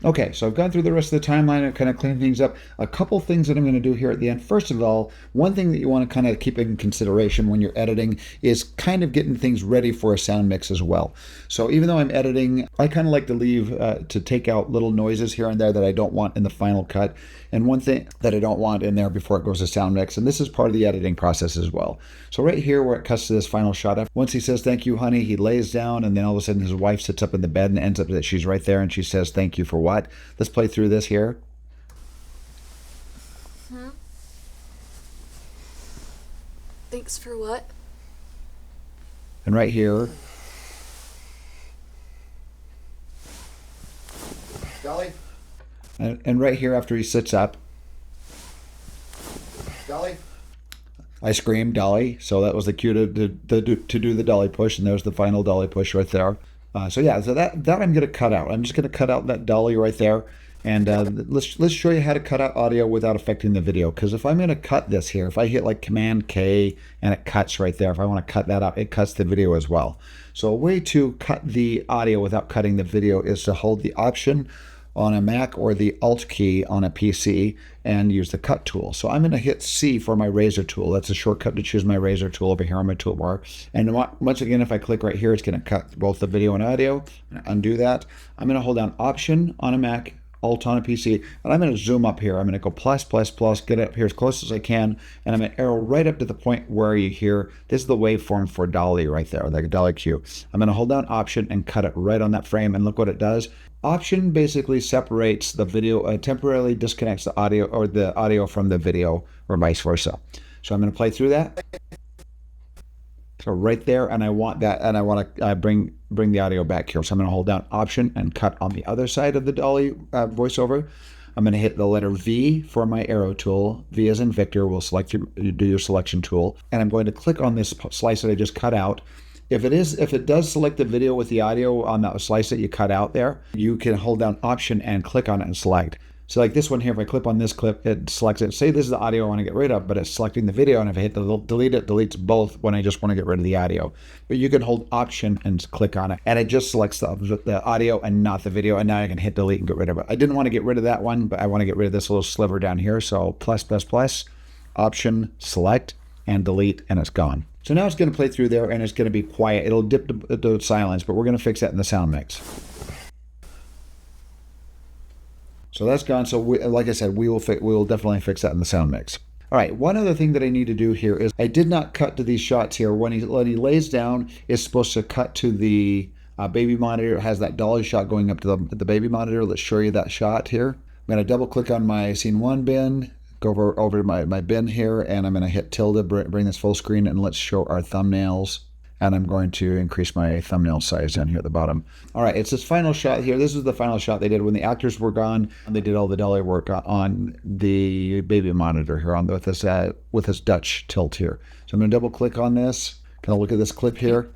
Okay, so I've gone through the rest of the timeline and kind of cleaned things up. A couple things that I'm going to do here at the end. First of all, one thing that you want to kind of keep in consideration when you're editing is kind of getting things ready for a sound mix as well. So even though I'm editing, I kind of like to leave to take out little noises here and there that I don't want in the final cut. And one thing that I don't want in there before it goes to sound mix, and this is part of the editing process as well. So right here where it cuts to this final shot, once he says, "Thank you, honey," he lays down, and then all of a sudden his wife sits up in the bed and ends up that she's right there and she says, "Thank you for what?" Let's play through this here. Hmm? Thanks for what? And right here. Dolly? And right here after he sits up. Dolly? I screamed, "Dolly." So that was the cue to do the dolly push, and there's the final dolly push right there. So yeah, so that I'm going to cut out. I'm just going to cut out that dolly right there. And let's show you how to cut out audio without affecting the video. Because if I'm going to cut this here, if I hit like Command K and it cuts right there, if I want to cut that out, it cuts the video as well. So a way to cut the audio without cutting the video is to hold the Option on a Mac or the Alt key on a PC and use the cut tool. So I'm going to hit C for my razor tool. That's a shortcut to choose my razor tool over here on my toolbar. And once again, if I click right here, it's going to cut both the video and audio. Undo that. I'm going to hold down Option on a Mac, Alt on a PC, and I'm going to zoom up here. I'm going to go plus, plus, plus, get up here as close as I can, and I'm going to arrow right up to the point where you hear, this is the waveform for dolly right there, like a dolly cue. I'm going to hold down Option and cut it right on that frame, and look what it does. Option basically separates the video, temporarily disconnects the audio or the audio from the video or vice versa. So I'm going to play through that. So right there, and I want that, and I want to bring the audio back here. So I'm going to hold down Option and cut on the other side of the dolly voiceover. I'm going to hit the letter V for my arrow tool. V as in Victor will do your selection tool, and I'm going to click on this slice that I just cut out. If it does select the video with the audio on that slice that you cut out there, you can hold down Option and click on it and select. So like this one here, if I click on this clip, it selects it. Say this is the audio I want to get rid of, but it's selecting the video, and if I hit the delete, it deletes both when I just want to get rid of the audio. But you can hold Option and click on it, and it just selects the audio and not the video, and now I can hit delete and get rid of it. I didn't want to get rid of that one, but I want to get rid of this little sliver down here, so plus, plus, plus, Option, select, and delete, and it's gone. So now it's going to play through there, and it's going to be quiet. It'll dip to silence, but we're going to fix that in the sound mix. So that's gone. So like I said, we will definitely fix that in the sound mix. All right, one other thing that I need to do here is I did not cut to these shots here. When he lays down, it's supposed to cut to the baby monitor. It has that dolly shot going up to the baby monitor. Let's show you that shot here. I'm going to double click on my scene 1 bin, go over to my bin here, and I'm going to hit tilde, bring this full screen, and let's show our thumbnails. And I'm going to increase my thumbnail size down here at the bottom. All right, it's this final shot here. This is the final shot they did when the actors were gone. And they did all the dolly work on the baby monitor here with this Dutch tilt here. So I'm going to double click on this. Kind of look at this clip here.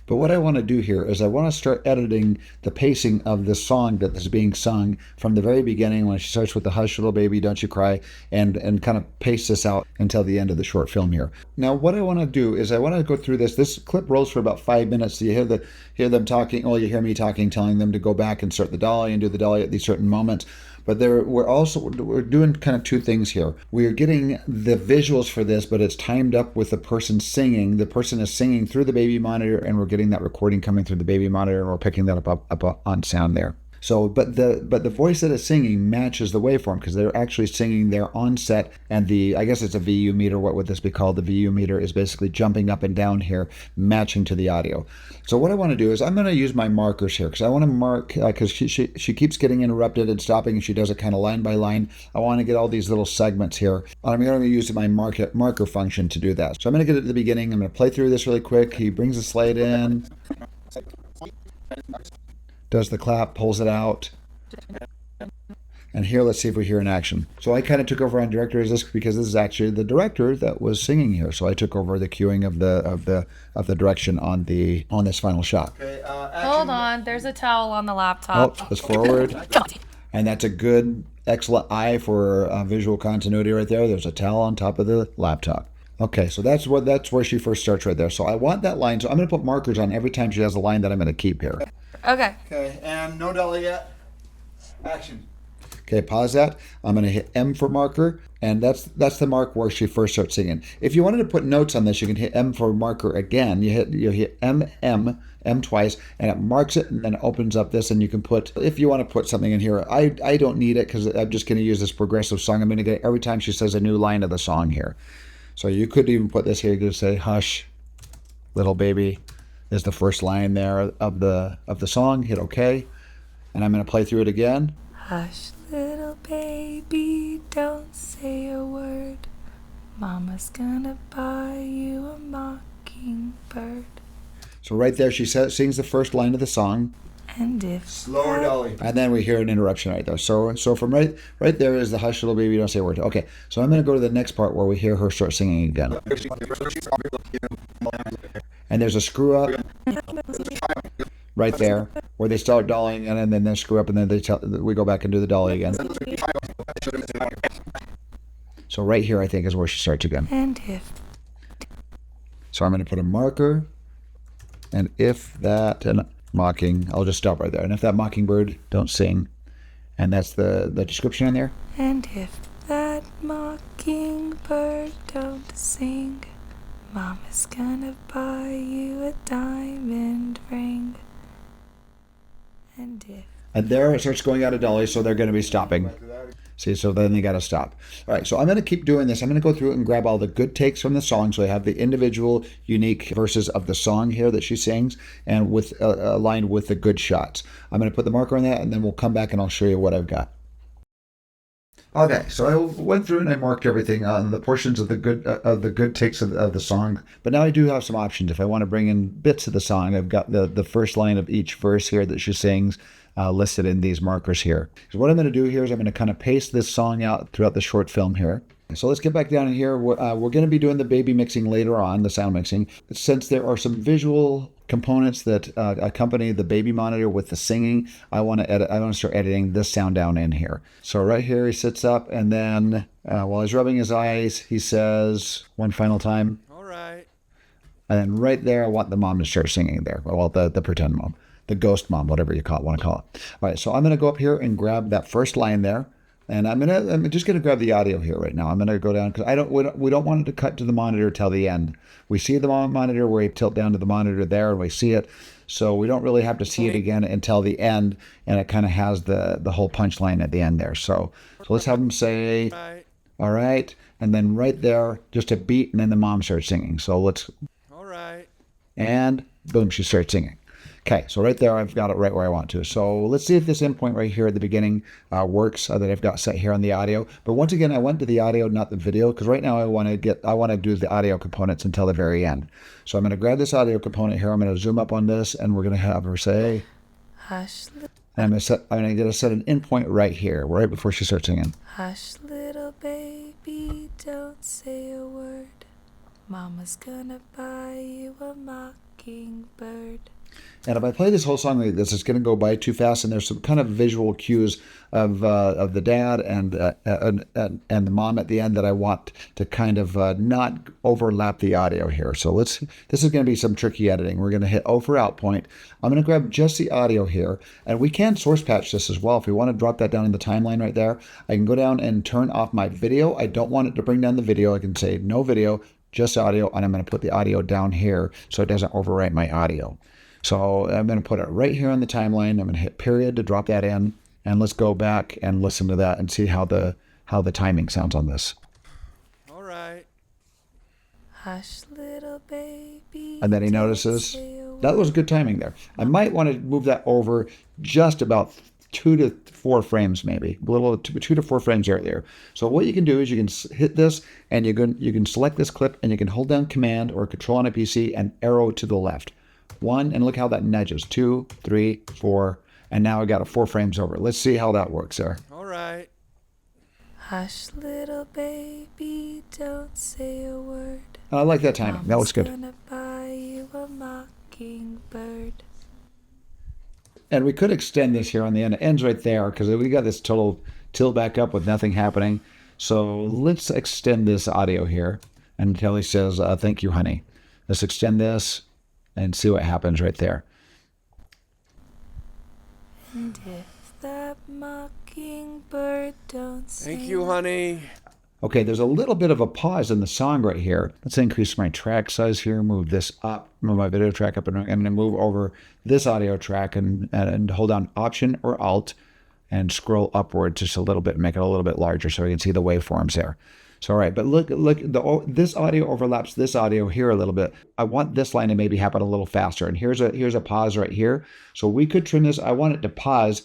But what I want to do here is I want to start editing the pacing of the song that is being sung from the very beginning when she starts with the "Hush Little Baby, Don't You Cry," and kind of pace this out until the end of the short film here. Now what I want to do is I want to go through this. This clip rolls for about 5 minutes. So you hear them talking, you hear me talking, telling them to go back and start the dolly and do the dolly at these certain moments. But we're doing kind of two things here. We're getting the visuals for this, but it's timed up with the person singing. The person is singing through the baby monitor, and we're getting that recording coming through the baby monitor, and we're picking that up on sound there. So, but the voice that is singing matches the waveform because they're actually singing there on set, and I guess it's a VU meter. What would this be called? The VU meter is basically jumping up and down here, matching to the audio. So what I want to do is I'm going to use my markers here because I want to mark because she keeps getting interrupted and stopping, and she does it kind of line by line. I want to get all these little segments here. I'm going to use my marker function to do that. So I'm going to get it at the beginning. I'm going to play through this really quick. He brings the slide in, does the clap, pulls it out. And here, let's see if we hear an action. So I kind of took over on director because this is actually the director that was singing here. So I took over the cueing of the direction on this final shot. Okay, hold on, there's a towel on the laptop. Oh, let's forward. And that's a good, excellent eye for visual continuity right there. There's a towel on top of the laptop. Okay, so that's where she first starts right there. So I want that line. So I'm going to put markers on every time she has a line that I'm going to keep here. Okay. Okay, and no dolly yet. Action. Okay, pause that. I'm going to hit M for marker, and that's the mark where she first starts singing. If you wanted to put notes on this, you can hit M for marker again. You hit M twice, and it marks it, and then it opens up this, and you can put, if you want to put something in here. I don't need it because I'm just going to use this progressive song. I'm going to get every time she says a new line of the song here. So you could even put this here. You could say, "Hush, little baby," is the first line there of the song. Hit OK, and I'm going to play through it again. Hush, little baby, don't say a word. Mama's gonna buy you a mockingbird. So right there, she sings the first line of the song. And if Slower, Dolly. And then we hear an interruption right there. So from right there is the "Hush, little baby, don't say a word." Okay, so I'm going to go to the next part where we hear her start singing again. And there's a screw up right there where they start dollying, and then they screw up, and then we go back and do the dolly again. So right here, I think, is where she starts again. And if. So I'm going to put a marker, and if that, and mocking, I'll just stop right there. And if that mockingbird don't sing, and that's the description in there. And if that mockingbird don't sing, Mama's gonna buy you a diamond ring. And there it starts going out of dolly, so they're going to be stopping. See, so then you got to stop. All right, so I'm going to keep doing this. I'm going to go through and grab all the good takes from the song, so I have the individual, unique verses of the song here that she sings, and with aligned with the good shots. I'm going to put the marker on that, and then we'll come back and I'll show you what I've got. Okay, so I went through and I marked everything on the portions of the good takes of the song. But now I do have some options. If I want to bring in bits of the song, I've got the first line of each verse here that she sings listed in these markers here. So what I'm going to do here is I'm going to kind of paste this song out throughout the short film here. So let's get back down in here. We're going to be doing the baby mixing later on, the sound mixing. Since there are some visual components that accompany the baby monitor with the singing, I want to start editing this sound down in here. So right here he sits up, and then while he's rubbing his eyes, he says one final time, "All right." And then right there, I want the mom to start singing there. Well, the pretend mom, the ghost mom, whatever you want to call it. All right, so I'm going to go up here and grab that first line there. And I'm just going to grab the audio here right now. I'm going to go down because we don't want it to cut to the monitor till the end. We see the monitor where you tilt down to the monitor there, and we see it. So we don't really have to see it again until the end, and it kind of has the whole punchline at the end there. So let's have them say, "All right," and then right there, just a beat, and then the mom starts singing. So let's, "All right," and boom, she starts singing. Okay, so right there, I've got it right where I want to. So let's see if this endpoint right here at the beginning works that I've got set here on the audio. But once again, I went to the audio, not the video, because right now I want to do the audio components until the very end. So I'm going to grab this audio component here. I'm going to zoom up on this, and we're going to have her say, "Hush, and I'm going to set an endpoint right here, right before she starts singing. Hush, little baby, don't say a word. Mama's gonna buy you a mockingbird." And if I play this whole song like this, it's going to go by too fast, and there's some kind of visual cues of the dad and the mom at the end that I want to kind of not overlap the audio here. So this is going to be some tricky editing. We're going to hit O for out point. I'm going to grab just the audio here, and we can source patch this as well. If we want to drop that down in the timeline right there, I can go down and turn off my video. I don't want it to bring down the video. I can say no video, just audio, and I'm going to put the audio down here so it doesn't overwrite my audio. So I'm going to put it right here on the timeline. I'm going to hit period to drop that in, and let's go back and listen to that and see how the timing sounds on this. "All right." Hush, little baby. And then he notices that was good timing there. I might want to move that over just about 2 to 4 frames, maybe a little 2 to 4 frames earlier. So what you can do is you can hit this, and you can select this clip, and you can hold down Command or Control on a PC and arrow to the left. 1, and look how that nudges. 2, 3, 4, and now I got it 4 frames over. Let's see how that works there. "All right." Hush, little baby, don't say a word. I like that timing. That looks good. Gonna buy you a mockingbird. And we could extend this here on the end. It ends right there because we got this total tilt back up with nothing happening. So let's extend this audio here until he says, "Thank you, honey." Let's extend this and see what happens right there. And if that mock mockingbird don't sing. Thank you, honey. Okay, there's a little bit of a pause in the song right here. Let's increase my track size here, move this up, move my video track up, and I'm going to move over this audio track and hold down Option or Alt and scroll upward just a little bit, make it a little bit larger so you can see the waveforms there. So, all right, but look, this audio overlaps this audio here a little bit. I want this line to maybe happen a little faster, and here's a pause right here. So we could trim this. I want it to pause,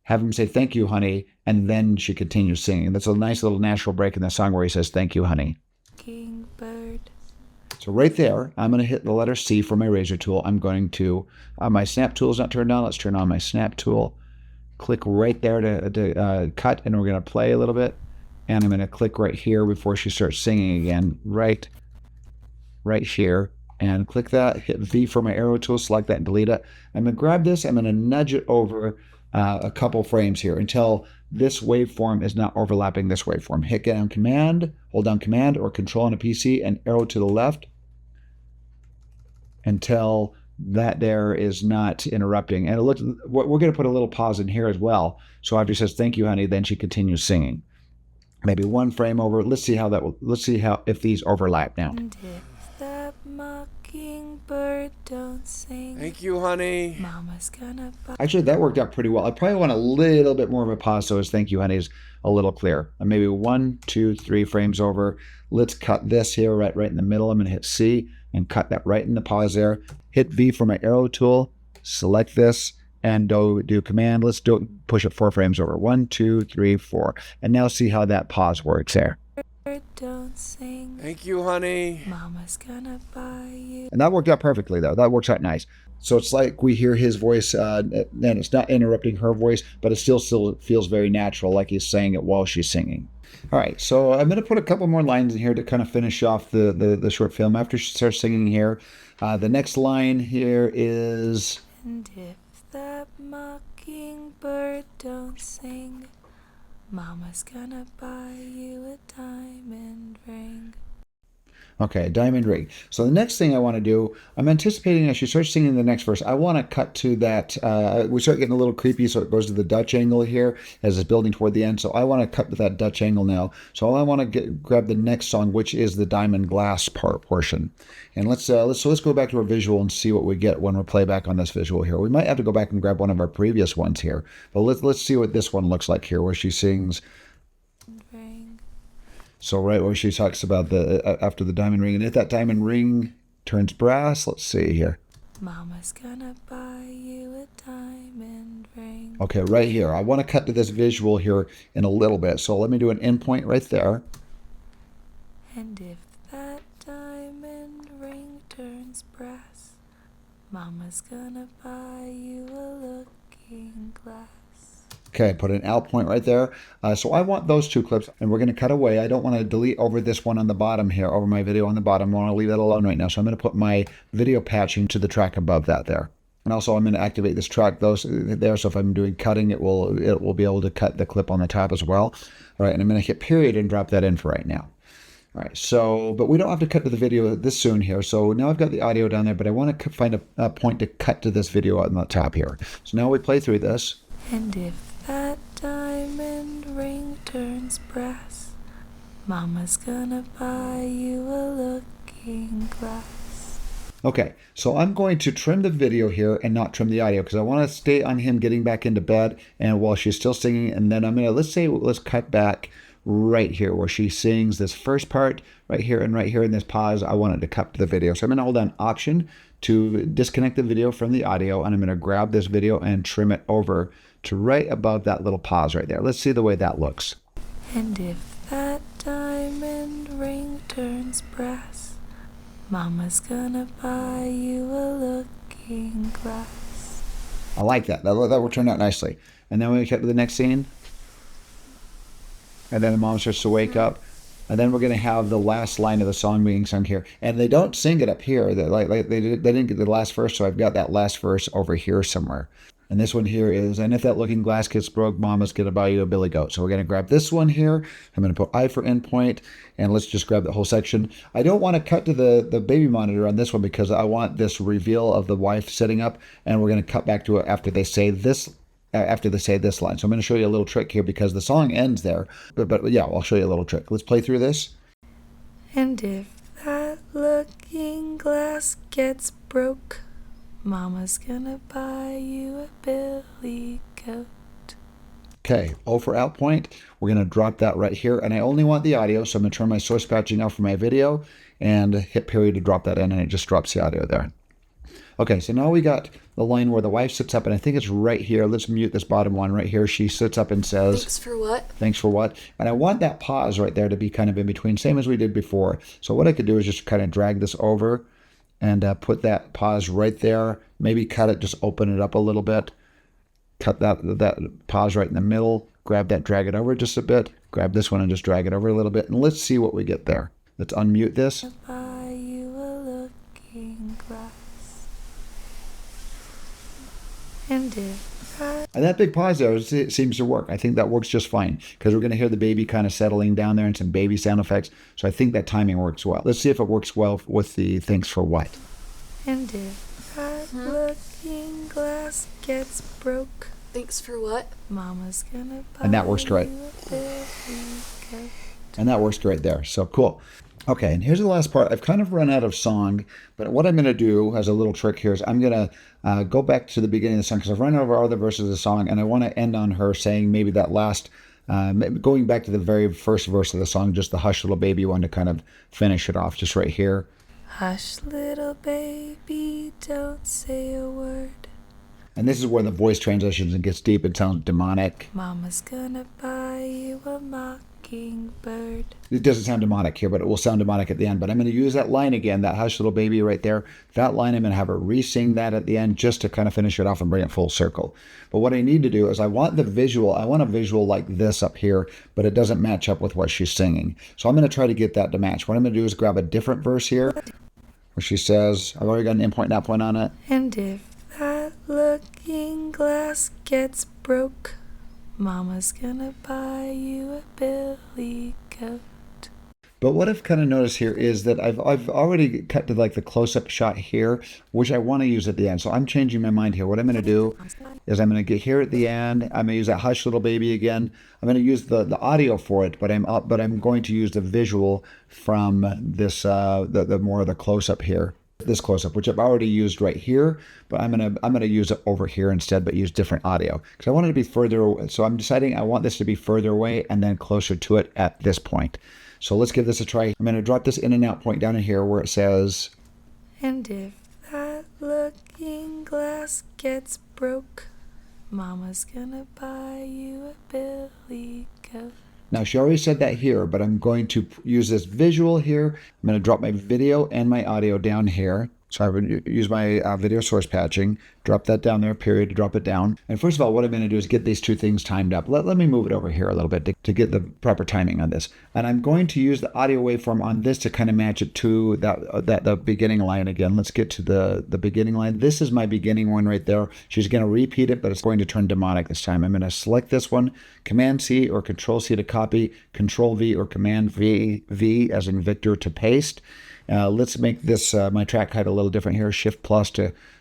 have him say, "Thank you, honey," and then she continues singing. That's a nice little natural break in the song where he says, "Thank you, honey." Mockingbird. So right there, I'm going to hit the letter C for my razor tool. I'm going to, my snap tool is not turned on. Let's turn on my snap tool. Click right there to cut, and we're going to play a little bit. And I'm going to click right here before she starts singing again, right here. And click that, hit V for my arrow tool, select that and delete it. I'm going to grab this, I'm going to nudge it over a couple frames here until this waveform is not overlapping this waveform. Hit down Command, hold down Command or Control on a PC and arrow to the left until that there is not interrupting. And it looks, we're going to put a little pause in here as well. So after she says, "Thank you, honey," then she continues singing. Maybe one frame over. Let's see if these overlap now. And if that mockingbird don't sing. Thank you, honey. Mama's gonna buy. Actually, that worked out pretty well. I probably want a little bit more of a pause so his "Thank you, honey" is a little clear. Maybe 1, 2, 3 frames over. Let's cut this here right in the middle. I'm going to hit C and cut that right in the pause there. Hit V for my arrow tool. Select this and do Command. Let's push it 4 frames over. 1, 2, 3, 4. And now see how that pause works there. Don't sing. Thank you, honey. Mama's gonna buy you. And that worked out perfectly, though. That works out nice. So it's like we hear his voice, and it's not interrupting her voice, but it still feels very natural, like he's saying it while she's singing. All right, so I'm going to put a couple more lines in here to kind of finish off the short film. After she starts singing here, the next line here is... And if that mockingbird don't sing, Mama's gonna buy you a diamond ring. Okay, diamond ring. So the next thing I want to do, I'm anticipating as she starts singing the next verse, I want to cut to that, we start getting a little creepy, so it goes to the Dutch angle here as it's building toward the end. So I want to cut to that Dutch angle now. So I want to grab the next song, which is the diamond glass portion. And let's go back to our visual and see what we get when we play back on this visual here. We might have to go back and grab one of our previous ones here. But let's see what this one looks like here, where she sings... Ring. So right where she talks about after the diamond ring, and if that diamond ring turns brass, let's see here. Mama's gonna buy you a diamond ring. Okay, right here. I want to cut to this visual here in a little bit. So let me do an endpoint right there. And if that diamond ring turns brass, Mama's gonna buy you a looking glass. Okay, put an out point right there. So I want those 2 clips, and we're going to cut away. I don't want to delete over this one on the bottom here, over my video on the bottom. I want to leave that alone right now. So I'm going to put my video patching to the track above that there. And also I'm going to activate this track there. So if I'm doing cutting, it will be able to cut the clip on the top as well. All right, and I'm going to hit period and drop that in for right now. All right, so, but we don't have to cut to the video this soon here. So now I've got the audio down there, but I want to find a point to cut to this video on the top here. So now we play through this. And if that diamond ring turns brass, Mama's gonna buy you a looking glass. Okay, so I'm going to trim the video here and not trim the audio because I want to stay on him getting back into bed and while she's still singing, and then I'm going to, let's cut back right here where she sings this first part right here in this pause. I want it to cut to the video. So I'm going to hold down Option to disconnect the video from the audio, and I'm going to grab this video and trim it over to right above that little pause right there. Let's see the way that looks. And if that diamond ring turns brass, Mama's gonna buy you a looking glass. I like that. That will turn out nicely. And then we get to the next scene. And then the mom starts to wake up. And then we're going to have the last line of the song being sung here. And they don't sing it up here. They didn't get the last verse, so I've got that last verse over here somewhere. And this one here is, and if that looking glass gets broke, Mama's going to buy you a billy goat. So we're going to grab this one here. I'm going to put I for endpoint, and let's just grab the whole section. I don't want to cut to the baby monitor on this one because I want this reveal of the wife sitting up, and we're going to cut back to it after they say this after they say this line. So I'm going to show you a little trick here because the song ends there. But yeah, I'll show you a little trick. Let's play through this. And if that looking glass gets broke, Mama's gonna buy you a billy goat. Okay, O for out point. We're going to drop that right here. And I only want the audio, so I'm going to turn my source patching off for my video and hit period to drop that in, and it just drops the audio there. Okay, so now we got the line where the wife sits up, and I think it's right here. Let's mute this bottom one right here. She sits up and says, Thanks for what? thanks for what? And I want that pause right there to be kind of in between, same as we did before. So what I could do is just kind of drag this over and put that pause right there. Maybe cut it, just open it up a little bit. Cut that pause right in the middle. Grab that, drag it over just a bit. Grab this one and just drag it over a little bit. And let's see what we get there. Let's unmute this. Buy you a looking glass. And if that And that big pause there, it seems to work. I think that works just fine because we're going to hear the baby kind of settling down there and some baby sound effects. So I think that timing works well. Let's see if it works well with the thanks for what. And if that looking glass gets broke, Thanks for what? Mama's gonna buy And that works great. you a billy goat. And that works great there. So cool. Okay, and here's the last part. I've kind of run out of song, but what I'm going to do as a little trick here is I'm going to go back to the beginning of the song because I've run over all the verses of the song, and I want to end on her saying maybe that last, going back to the very first verse of the song, just the hush little baby one to kind of finish it off, just right here. Hush, little baby, don't say a word. And this is where the voice transitions and gets deep and sounds demonic. Mama's gonna buy you a mockingbird. It doesn't sound demonic here, but it will sound demonic at the end. But I'm going to use that line again, that hush little baby right there. That line, I'm going to have her re-sing that at the end just to kind of finish it off and bring it full circle. But what I need to do is I want the visual. I want a visual like this up here, but it doesn't match up with what she's singing. So I'm going to try to get that to match. What I'm going to do is grab a different verse here where she says, I've already got an in point and out point on it. And if that looking glass gets broke, Mama's gonna buy you a billy goat. But what I've kind of noticed here is that I've already cut to like the close-up shot here, which I want to use at the end. So I'm changing my mind here. What I'm going to do is I'm going to get here at the end. I'm going to use that hush little baby again. I'm going to use the audio for it, but I'm going to use the visual from this the more of the close-up here. This close-up, which I've already used right here, but I'm gonna use it over here instead, but use different audio because I want it to be further away. So I'm deciding I want this to be further away and then closer to it at this point. So let's give this a try. I'm gonna drop this in and out point down in here where it says, And if that looking glass gets broke, Mama's gonna buy you a billy goat. now she already said that here, but I'm going to use this visual here. I'm going to drop my video and my audio down here. So I would use my video source patching, drop that down there, period, to drop it down. And first of all, what I'm going to do is get these two things timed up. Let me move it over here a little bit to get the proper timing on this. And I'm going to use the audio waveform on this to kind of match it to the beginning line again. Let's get to the beginning line. This is my beginning one right there. She's going to repeat it, but it's going to turn demonic this time. I'm going to select this one, Command C or Control C to copy, Control V or Command V as in Victor to paste. Let's make this my track height a little different here. Shift plus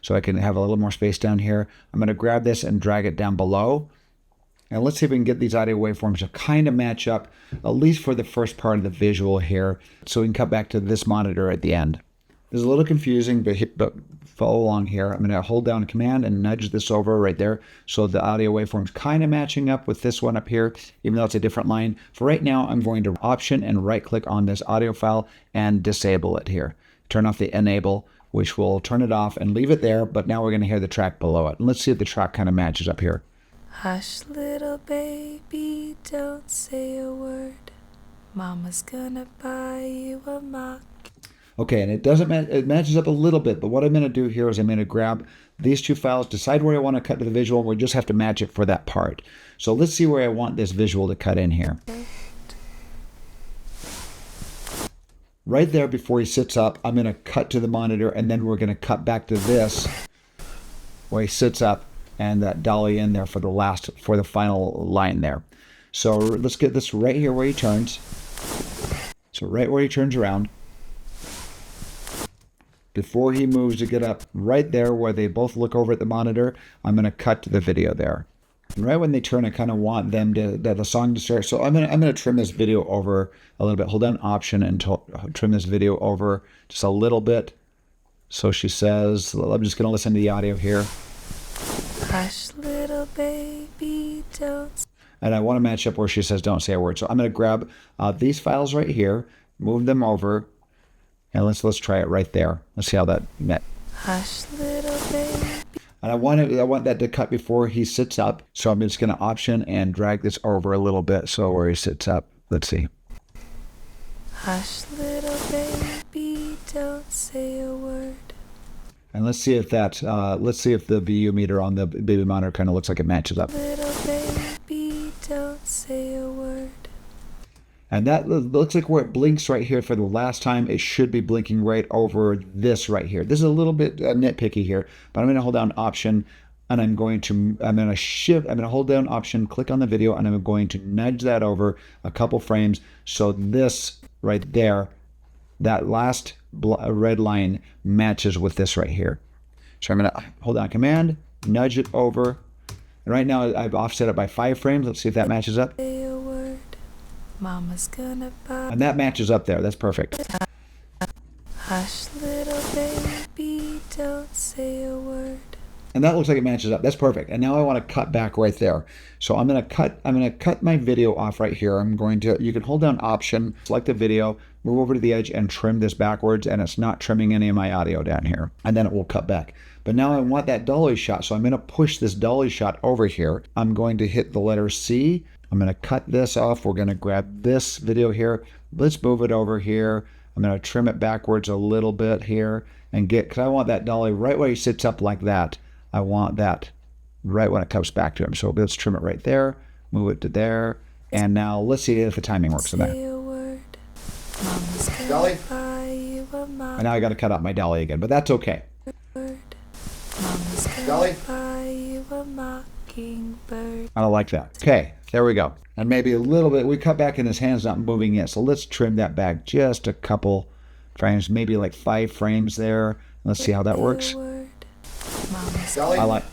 so I can have a little more space down here. I'm going to grab this and drag it down below. And let's see if we can get these audio waveforms to kind of match up, at least for the first part of the visual here, so we can cut back to this monitor at the end. This is a little confusing, but follow along here. I'm going to hold down Command and nudge this over right there so the audio waveform's kind of matching up with this one up here, even though it's a different line. For right now, I'm going to Option and right-click on this audio file and disable it here. Turn off the Enable, which will turn it off and leave it there, but now we're going to hear the track below it. And let's see if the track kind of matches up here. Hush, little baby, don't say a word. Mama's gonna buy you a mock. Okay, and it matches up a little bit, but what I'm going to do here is I'm going to grab these two files, decide where I want to cut to the visual, and we just have to match it for that part. So let's see where I want this visual to cut in here. Right there before he sits up, I'm going to cut to the monitor, and then we're going to cut back to this where he sits up and that dolly in there for the final line there. So let's get this right here where he turns. So right where he turns around. Before he moves to get up right there where they both look over at the monitor, I'm going to cut to the video there. And right when they turn, I kind of want them to the song to start. So I'm gonna trim this video over a little bit. Hold down Option and trim this video over just a little bit. So she says, I'm just gonna listen to the audio here. Hush, little baby, don't. And I want to match up where she says don't say a word. So I'm going to grab these files right here, move them over, and let's try it right there. Let's see how that met. Hush, little baby. And I want that to cut before he sits up. So I'm just going to Option and drag this over a little bit so where he sits up. Let's see. Hush, little baby, don't say a word. And let's see if let's see if the VU meter on the baby monitor kind of looks like it matches up. Little baby, don't say a word. And that looks like where it blinks right here for the last time. It should be blinking right over this right here. This is a little bit nitpicky here, but I'm going to hold down Option, and I'm going to hold down Option, click on the video, and I'm going to nudge that over a couple frames. So this right there, that last red line matches with this right here. So I'm going to hold down Command, nudge it over. And right now I've offset it by 5 frames. Let's see if that matches up. Say a word. Mama's gonna buy. And that matches up there. That's perfect. Hush, little baby, don't say a word. And that looks like it matches up. That's perfect. And now I want to cut back right there. So I'm going to cut my video off right here. You can hold down Option, select the video, move over to the edge and trim this backwards, and it's not trimming any of my audio down here. And then it will cut back. But now I want that dolly shot. So I'm going to push this dolly shot over here. I'm going to hit the letter C. I'm going to cut this off. We're going to grab this video here. Let's move it over here. I'm going to trim it backwards a little bit here and because I want that dolly right where he sits up like that. I want that right when it comes back to him. So let's trim it right there, move it to there, and now let's see if the timing works on that. Say a word. Mama's gonna Dolly? buy you a And now I got to cut out my dolly again, but that's okay. word. Mama's gonna Dolly? buy you a mockingbird. I don't like that. Okay, there we go. And maybe a little bit, we cut back and his hand's not moving yet, so let's trim that back just a couple frames, maybe like 5 frames there. Let's see how that works. Say a word. Mama's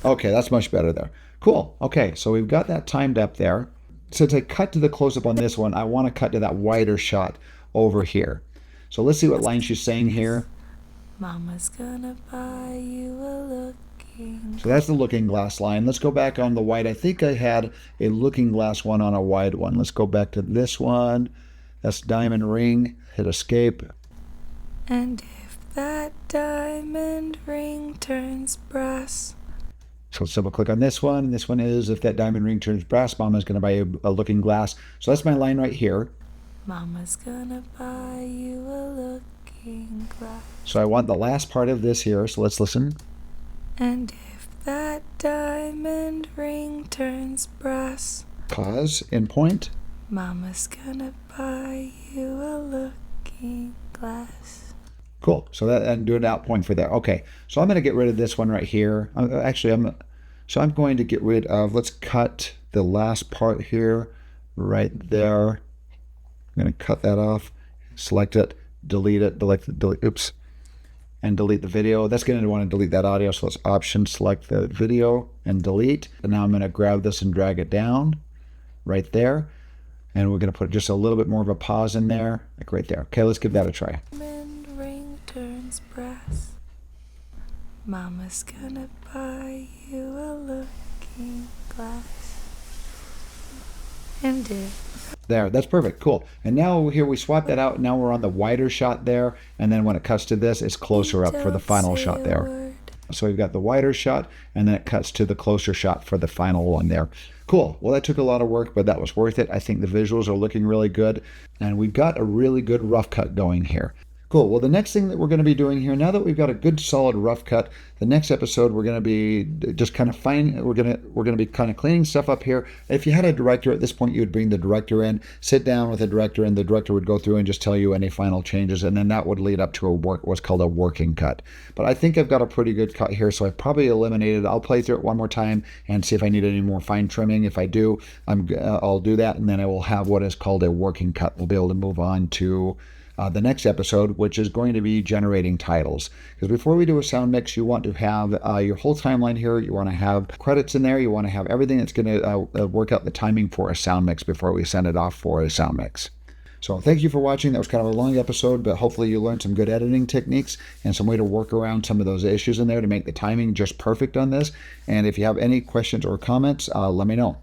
Okay, that's much better there. Cool. Okay, so we've got that timed up there. Since I cut to the close-up on this one, I want to cut to that wider shot over here. So let's see what line she's saying here. Mama's gonna buy you a looking. So that's the looking glass line. Let's go back on the wide. I think I had a looking glass one on a wide one. Let's go back to this one. That's diamond ring. Hit escape. And if that diamond ring turns brass. So let's double click on this one. And this one is if that diamond ring turns brass, Mama's going to buy you a looking glass. So that's my line right here. Mama's gonna buy you a looking glass. So I want the last part of this here. So let's listen. And if that diamond ring turns brass. Pause. In point. Mama's gonna buy you a looking glass. Cool. So that and do an out point for there. Okay. So I'm going to get rid of this one right here. I'm going to get rid of. Let's cut the last part here, right there. I'm going to cut that off. Select it. Delete it. Oops. And delete the video. That's going to want to delete that audio. So let's Option, select the video, and delete. And now I'm going to grab this and drag it down, right there. And we're going to put just a little bit more of a pause in there, like right there. Okay. Let's give that a try. Ring turns brass. Mama's gonna buy you a looking glass. And if There, that's perfect. Cool. And now here we swap that out. Now we're on the wider shot there. And then when it cuts to this, it's closer up for the final shot there. So we've got the wider shot, and then it cuts to the closer shot for the final one there. Cool. Well, that took a lot of work, but that was worth it. I think the visuals are looking really good, and we've got a really good rough cut going here. Cool. Well, the next thing that we're going to be doing here, now that we've got a good solid rough cut, the next episode we're going to be just kind of we're going to be kind of cleaning stuff up here. If you had a director at this point, you would bring the director in, sit down with the director, and the director would go through and just tell you any final changes, and then that would lead up to what's called a working cut. But I think I've got a pretty good cut here, so I've probably eliminated. I'll play through it one more time and see if I need any more fine trimming. If I do, I'll do that, and then I will have what is called a working cut. We'll be able to move on to the next episode, which is going to be generating titles. Because before we do a sound mix, you want to have your whole timeline here. You want to have credits in there. You want to have everything that's going to work out the timing for a sound mix before we send it off for a sound mix. So thank you for watching. That was kind of a long episode, but hopefully you learned some good editing techniques and some way to work around some of those issues in there to make the timing just perfect on this. And if you have any questions or comments, let me know.